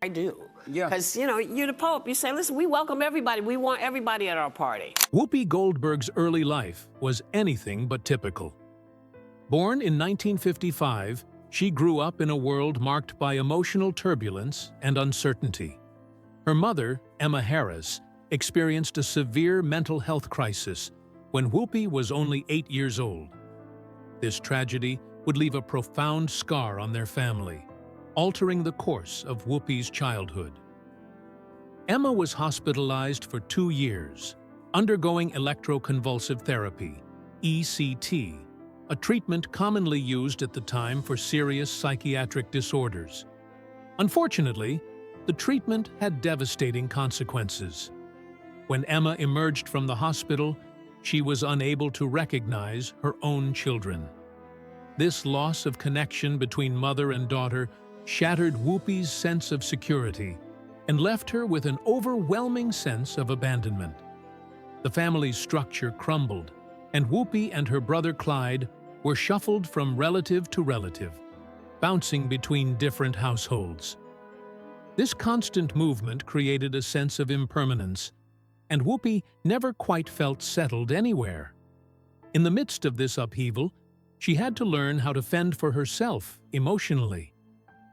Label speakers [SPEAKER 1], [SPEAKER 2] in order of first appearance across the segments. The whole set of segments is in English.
[SPEAKER 1] I do.
[SPEAKER 2] Yeah.
[SPEAKER 1] Because, you know, you're the Pope. You say, listen, we welcome everybody. We want everybody at our party.
[SPEAKER 3] Whoopi Goldberg's early life was anything but typical. Born in 1955, she grew up in a world marked by emotional turbulence and uncertainty. Her mother, Emma Harris, experienced a severe mental health crisis when Whoopi was only 8 years old. This tragedy would leave a profound scar on their family, altering the course of Whoopi's childhood. Emma was hospitalized for 2 years, undergoing electroconvulsive therapy, ECT, a treatment commonly used at the time for serious psychiatric disorders. Unfortunately, the treatment had devastating consequences. When Emma emerged from the hospital, she was unable to recognize her own children. This loss of connection between mother and daughter shattered Whoopi's sense of security and left her with an overwhelming sense of abandonment. The family's structure crumbled, and Whoopi and her brother Clyde were shuffled from relative to relative, bouncing between different households. This constant movement created a sense of impermanence, and Whoopi never quite felt settled anywhere. In the midst of this upheaval, she had to learn how to fend for herself emotionally.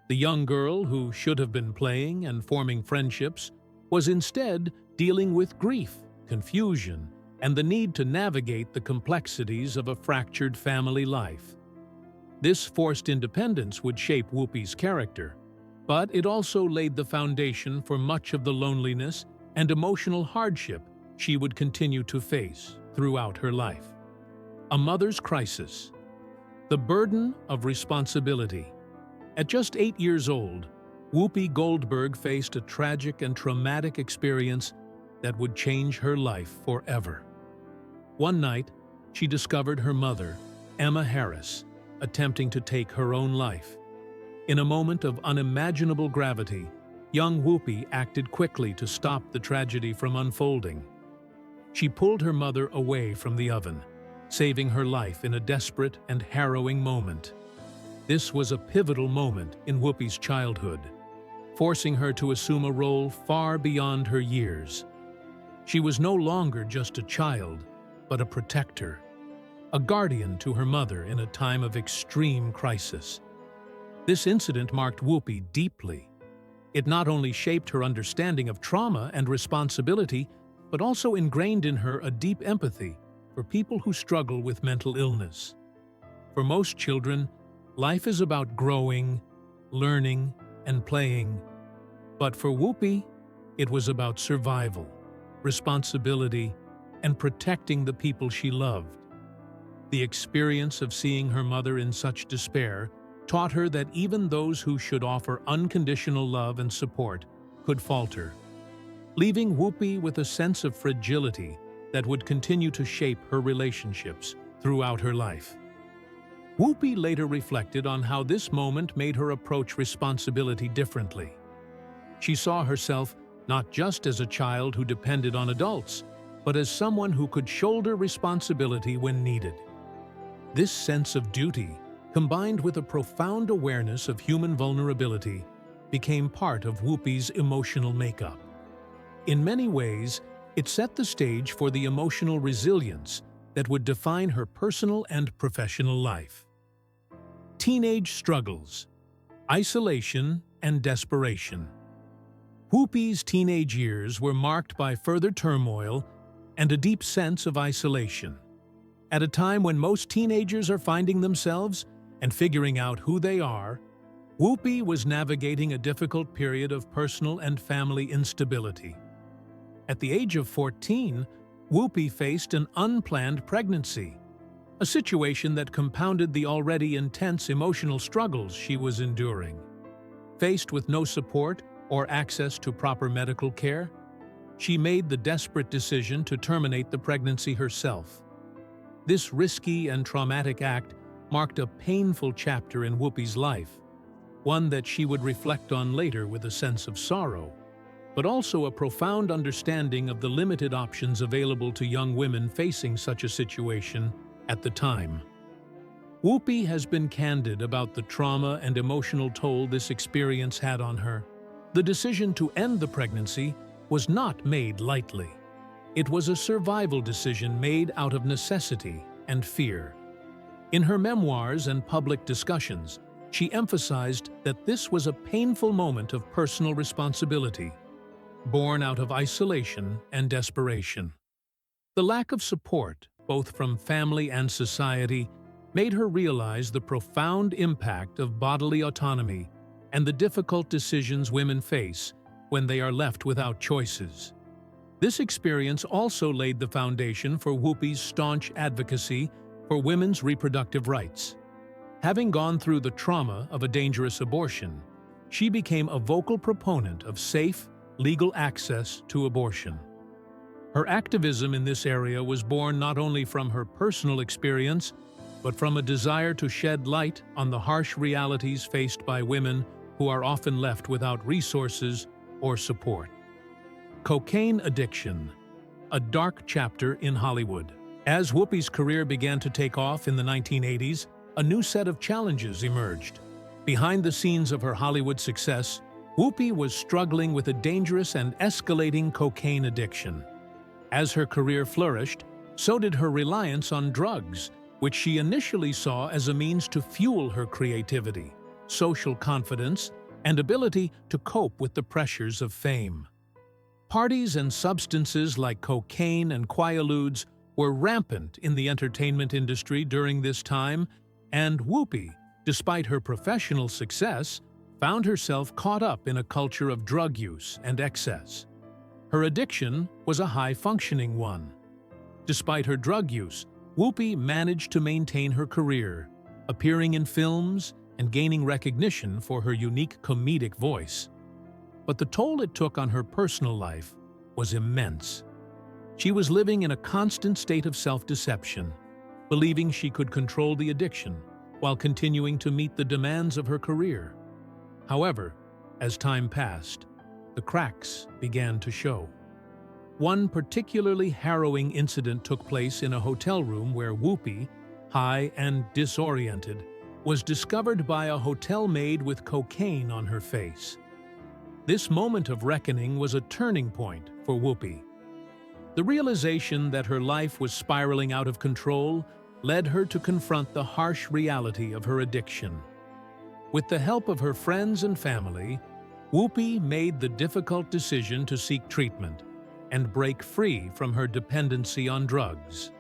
[SPEAKER 3] The young girl who should have been playing and forming friendships was instead dealing with grief, confusion, and the need to navigate the complexities of a fractured family life. This forced independence would shape Whoopi's character, but it also laid the foundation for much of the loneliness and emotional hardship she would continue to face throughout her life. A mother's crisis. The burden of responsibility. At just 8 years old, Whoopi Goldberg faced a tragic and traumatic experience that would change her life forever. One night, she discovered her mother, Emma Harris, attempting to take her own life. In a moment of unimaginable gravity, young Whoopi acted quickly to stop the tragedy from unfolding. She pulled her mother away from the oven, saving her life in a desperate and harrowing moment. This was a pivotal moment in Whoopi's childhood, forcing her to assume a role far beyond her years. She was no longer just a child, but a protector, a guardian to her mother in a time of extreme crisis. This incident marked Whoopi deeply. It not only shaped her understanding of trauma and responsibility, but also ingrained in her a deep empathy for people who struggle with mental illness. For most children, life is about growing, learning, and playing. But for Whoopi, it was about survival, responsibility, and protecting the people she loved. The experience of seeing her mother in such despair taught her that even those who should offer unconditional love and support could falter, leaving Whoopi with a sense of fragility that would continue to shape her relationships throughout her life. Whoopi later reflected on how this moment made her approach responsibility differently. She saw herself not just as a child who depended on adults, but as someone who could shoulder responsibility when needed. This sense of duty, combined with a profound awareness of human vulnerability, became part of Whoopi's emotional makeup. In many ways, it set the stage for the emotional resilience that would define her personal and professional life. Teenage struggles, isolation, and desperation. Whoopi's teenage years were marked by further turmoil and a deep sense of isolation. At a time when most teenagers are finding themselves and figuring out who they are, Whoopi was navigating a difficult period of personal and family instability. At the age of 14, Whoopi faced an unplanned pregnancy, a situation that compounded the already intense emotional struggles she was enduring. Faced with no support or access to proper medical care, she made the desperate decision to terminate the pregnancy herself. This risky and traumatic act marked a painful chapter in Whoopi's life, one that she would reflect on later with a sense of sorrow, but also a profound understanding of the limited options available to young women facing such a situation at the time. Whoopi has been candid about the trauma and emotional toll this experience had on her. The decision to end the pregnancy was not made lightly. It was a survival decision made out of necessity and fear. In her memoirs and public discussions, she emphasized that this was a painful moment of personal responsibility, born out of isolation and desperation. The lack of support, both from family and society, made her realize the profound impact of bodily autonomy and the difficult decisions women face when they are left without choices. This experience also laid the foundation for Whoopi's staunch advocacy for women's reproductive rights. Having gone through the trauma of a dangerous abortion, she became a vocal proponent of safe, legal access to abortion. Her activism in this area was born not only from her personal experience, but from a desire to shed light on the harsh realities faced by women who are often left without resources or support. Cocaine addiction, a dark chapter in Hollywood. As Whoopi's career began to take off in the 1980s, a new set of challenges emerged. Behind the scenes of her Hollywood success, Whoopi was struggling with a dangerous and escalating cocaine addiction. As her career flourished, so did her reliance on drugs, which she initially saw as a means to fuel her creativity, social confidence, and ability to cope with the pressures of fame. Parties and substances like cocaine and quaaludes were rampant in the entertainment industry during this time, and Whoopi, despite her professional success, found herself caught up in a culture of drug use and excess. Her addiction was a high-functioning one. Despite her drug use, Whoopi managed to maintain her career, appearing in films and gaining recognition for her unique comedic voice. But the toll it took on her personal life was immense. She was living in a constant state of self-deception, believing she could control the addiction while continuing to meet the demands of her career. However, as time passed, the cracks began to show. One particularly harrowing incident took place in a hotel room where Whoopi, high and disoriented, was discovered by a hotel maid with cocaine on her face. This moment of reckoning was a turning point for Whoopi. The realization that her life was spiraling out of control led her to confront the harsh reality of her addiction. With the help of her friends and family, Whoopi made the difficult decision to seek treatment and break free from her dependency on drugs.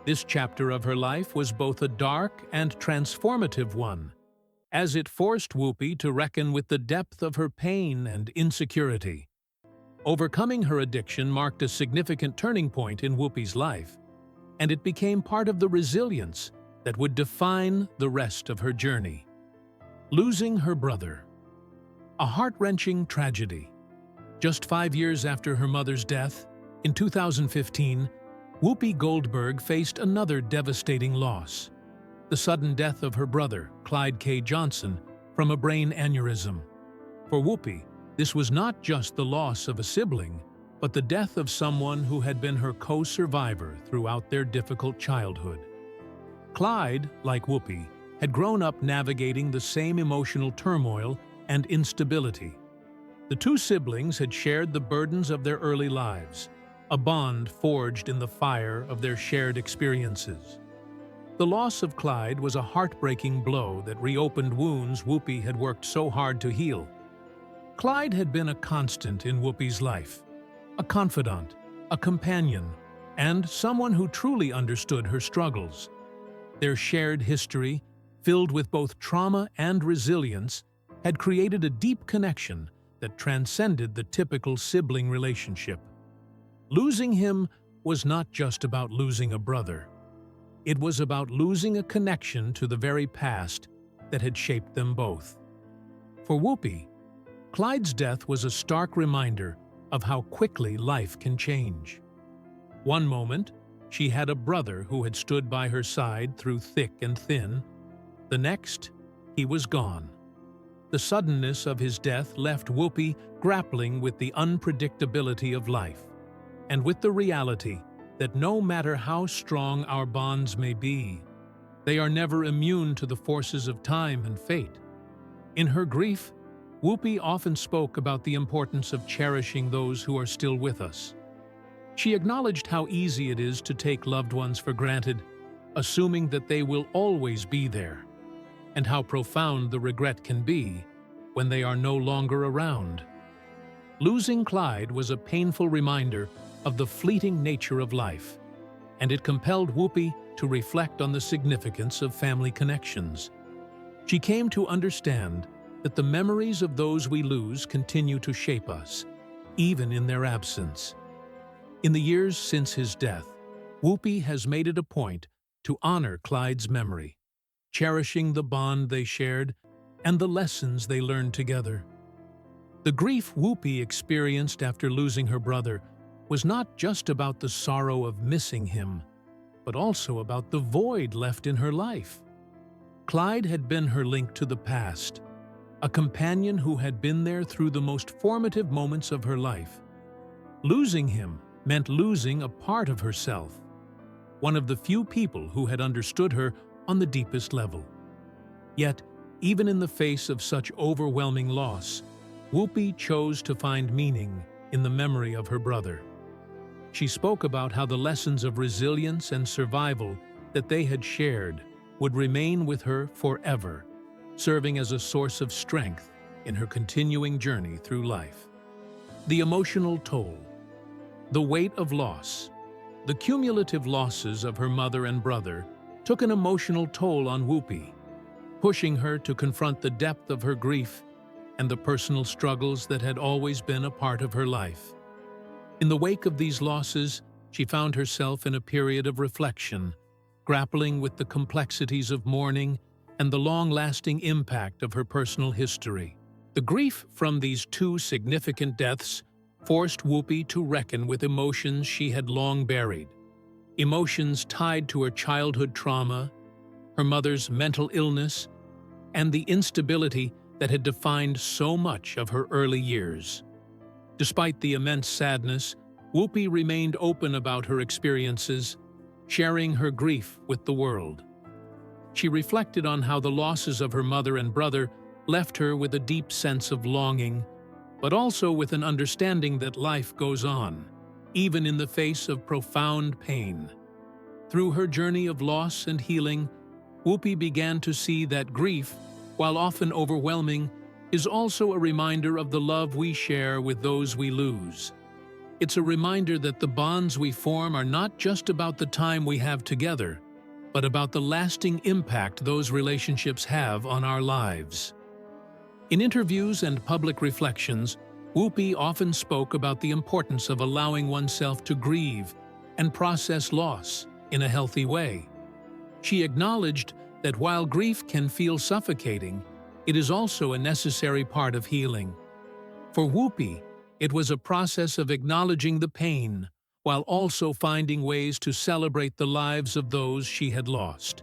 [SPEAKER 3] This chapter of her life was both a dark and transformative one, as it forced Whoopi to reckon with the depth of her pain and insecurity. Overcoming her addiction marked a significant turning point in Whoopi's life, and it became part of the resilience that would define the rest of her journey. Losing her brother. A heart-wrenching tragedy. Just 5 years after her mother's death, in 2015, Whoopi Goldberg faced another devastating loss: the sudden death of her brother, Clyde K. Johnson, from a brain aneurysm. For Whoopi, this was not just the loss of a sibling, but the death of someone who had been her co-survivor throughout their difficult childhood. Clyde, like Whoopi, had grown up navigating the same emotional turmoil and instability. The two siblings had shared the burdens of their early lives, a bond forged in the fire of their shared experiences. The loss of Clyde was a heartbreaking blow that reopened wounds Whoopi had worked so hard to heal. Clyde had been a constant in Whoopi's life, a confidant, a companion, and someone who truly understood her struggles. Their shared history, filled with both trauma and resilience, had created a deep connection that transcended the typical sibling relationship. Losing him was not just about losing a brother. It was about losing a connection to the very past that had shaped them both. For Whoopi, Clyde's death was a stark reminder of how quickly life can change. One moment, she had a brother who had stood by her side through thick and thin. The next, he was gone. The suddenness of his death left Whoopi grappling with the unpredictability of life, and with the reality that no matter how strong our bonds may be, they are never immune to the forces of time and fate. In her grief, Whoopi often spoke about the importance of cherishing those who are still with us. She acknowledged how easy it is to take loved ones for granted, assuming that they will always be there, and how profound the regret can be when they are no longer around. Losing Clyde was a painful reminder of the fleeting nature of life, and it compelled Whoopi to reflect on the significance of family connections. She came to understand that the memories of those we lose continue to shape us, even in their absence. In the years since his death, Whoopi has made it a point to honor Clyde's memory, cherishing the bond they shared and the lessons they learned together. The grief Whoopi experienced after losing her brother was not just about the sorrow of missing him, but also about the void left in her life. Clyde had been her link to the past, a companion who had been there through the most formative moments of her life. Losing him meant losing a part of herself, one of the few people who had understood her on the deepest level. Yet, even in the face of such overwhelming loss, Whoopi chose to find meaning in the memory of her brother. She spoke about how the lessons of resilience and survival that they had shared would remain with her forever, serving as a source of strength in her continuing journey through life. The emotional toll, the weight of loss, the cumulative losses of her mother and brother took an emotional toll on Whoopi, pushing her to confront the depth of her grief and the personal struggles that had always been a part of her life. In the wake of these losses, she found herself in a period of reflection, grappling with the complexities of mourning and the long-lasting impact of her personal history. The grief from these two significant deaths forced Whoopi to reckon with emotions she had long buried, emotions tied to her childhood trauma, her mother's mental illness, and the instability that had defined so much of her early years. Despite the immense sadness, Whoopi remained open about her experiences, sharing her grief with the world. She reflected on how the losses of her mother and brother left her with a deep sense of longing, but also with an understanding that life goes on, even in the face of profound pain. Through her journey of loss and healing, Whoopi began to see that grief, while often overwhelming, is also a reminder of the love we share with those we lose. It's a reminder that the bonds we form are not just about the time we have together, but about the lasting impact those relationships have on our lives. In interviews and public reflections, Whoopi often spoke about the importance of allowing oneself to grieve and process loss in a healthy way. She acknowledged that while grief can feel suffocating, it is also a necessary part of healing. For Whoopi, it was a process of acknowledging the pain while also finding ways to celebrate the lives of those she had lost.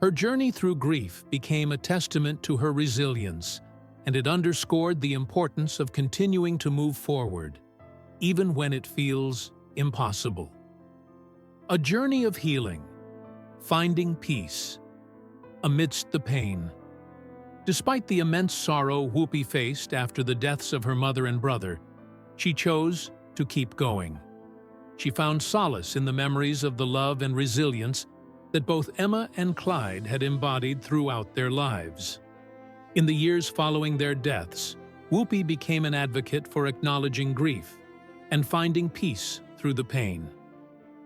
[SPEAKER 3] Her journey through grief became a testament to her resilience, and it underscored the importance of continuing to move forward, even when it feels impossible. A journey of healing, finding peace amidst the pain. Despite the immense sorrow Whoopi faced after the deaths of her mother and brother, she chose to keep going. She found solace in the memories of the love and resilience that both Emma and Clyde had embodied throughout their lives. In the years following their deaths, Whoopi became an advocate for acknowledging grief and finding peace through the pain.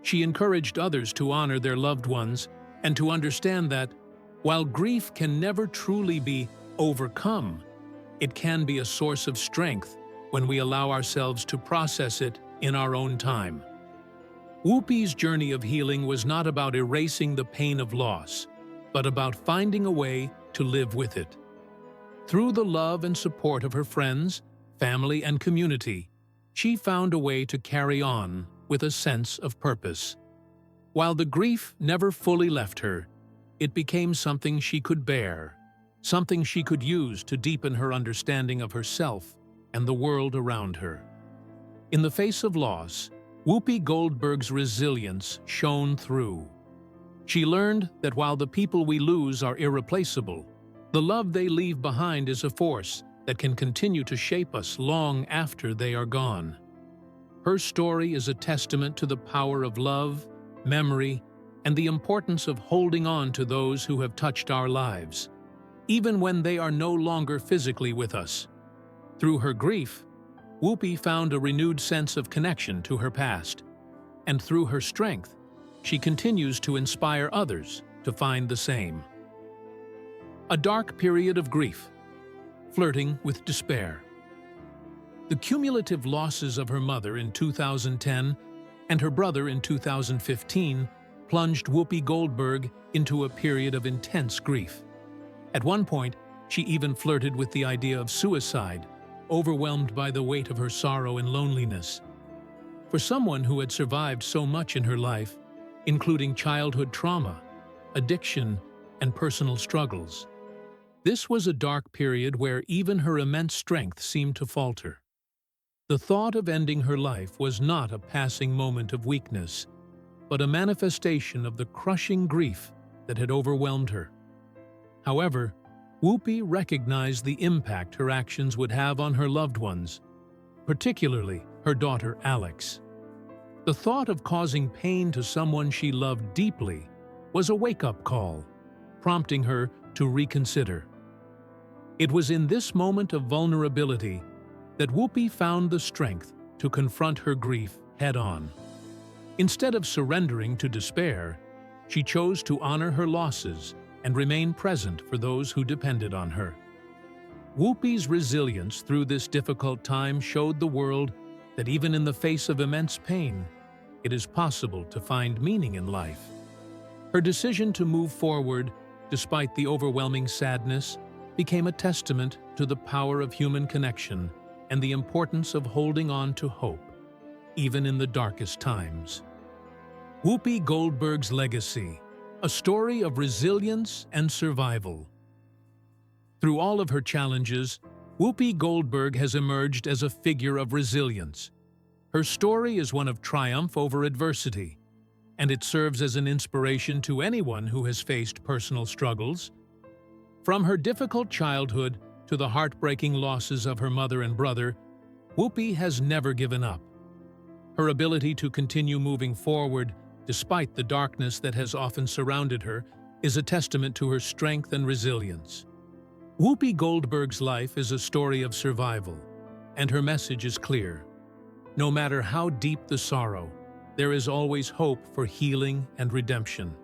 [SPEAKER 3] She encouraged others to honor their loved ones and to understand that, while grief can never truly be overcome, it can be a source of strength when we allow ourselves to process it in our own time. Whoopi's journey of healing was not about erasing the pain of loss, but about finding a way to live with it. Through the love and support of her friends, family, and community, she found a way to carry on with a sense of purpose. While the grief never fully left her, it became something she could bear, something she could use to deepen her understanding of herself and the world around her. In the face of loss, Whoopi Goldberg's resilience shone through. She learned that while the people we lose are irreplaceable, the love they leave behind is a force that can continue to shape us long after they are gone. Her story is a testament to the power of love, memory, and the importance of holding on to those who have touched our lives, even when they are no longer physically with us. Through her grief, Whoopi found a renewed sense of connection to her past, and through her strength, she continues to inspire others to find the same. A dark period of grief, flirting with despair. The cumulative losses of her mother in 2010 and her brother in 2015 plunged Whoopi Goldberg into a period of intense grief. At one point, she even flirted with the idea of suicide, overwhelmed by the weight of her sorrow and loneliness. For someone who had survived so much in her life, including childhood trauma, addiction, and personal struggles, this was a dark period where even her immense strength seemed to falter. The thought of ending her life was not a passing moment of weakness, but a manifestation of the crushing grief that had overwhelmed her. However, Whoopi recognized the impact her actions would have on her loved ones, particularly her daughter Alex. The thought of causing pain to someone she loved deeply was a wake-up call, prompting her to reconsider. It was in this moment of vulnerability that Whoopi found the strength to confront her grief head-on. Instead of surrendering to despair, she chose to honor her losses and remain present for those who depended on her. Whoopi's resilience through this difficult time showed the world that even in the face of immense pain, it is possible to find meaning in life. Her decision to move forward, despite the overwhelming sadness, became a testament to the power of human connection and the importance of holding on to hope, even in the darkest times. Whoopi Goldberg's legacy, a story of resilience and survival. Through all of her challenges, Whoopi Goldberg has emerged as a figure of resilience. Her story is one of triumph over adversity, and it serves as an inspiration to anyone who has faced personal struggles. From her difficult childhood to the heartbreaking losses of her mother and brother, Whoopi has never given up. Her ability to continue moving forward, despite the darkness that has often surrounded her, is a testament to her strength and resilience. Whoopi Goldberg's life is a story of survival, and her message is clear. No matter how deep the sorrow, there is always hope for healing and redemption.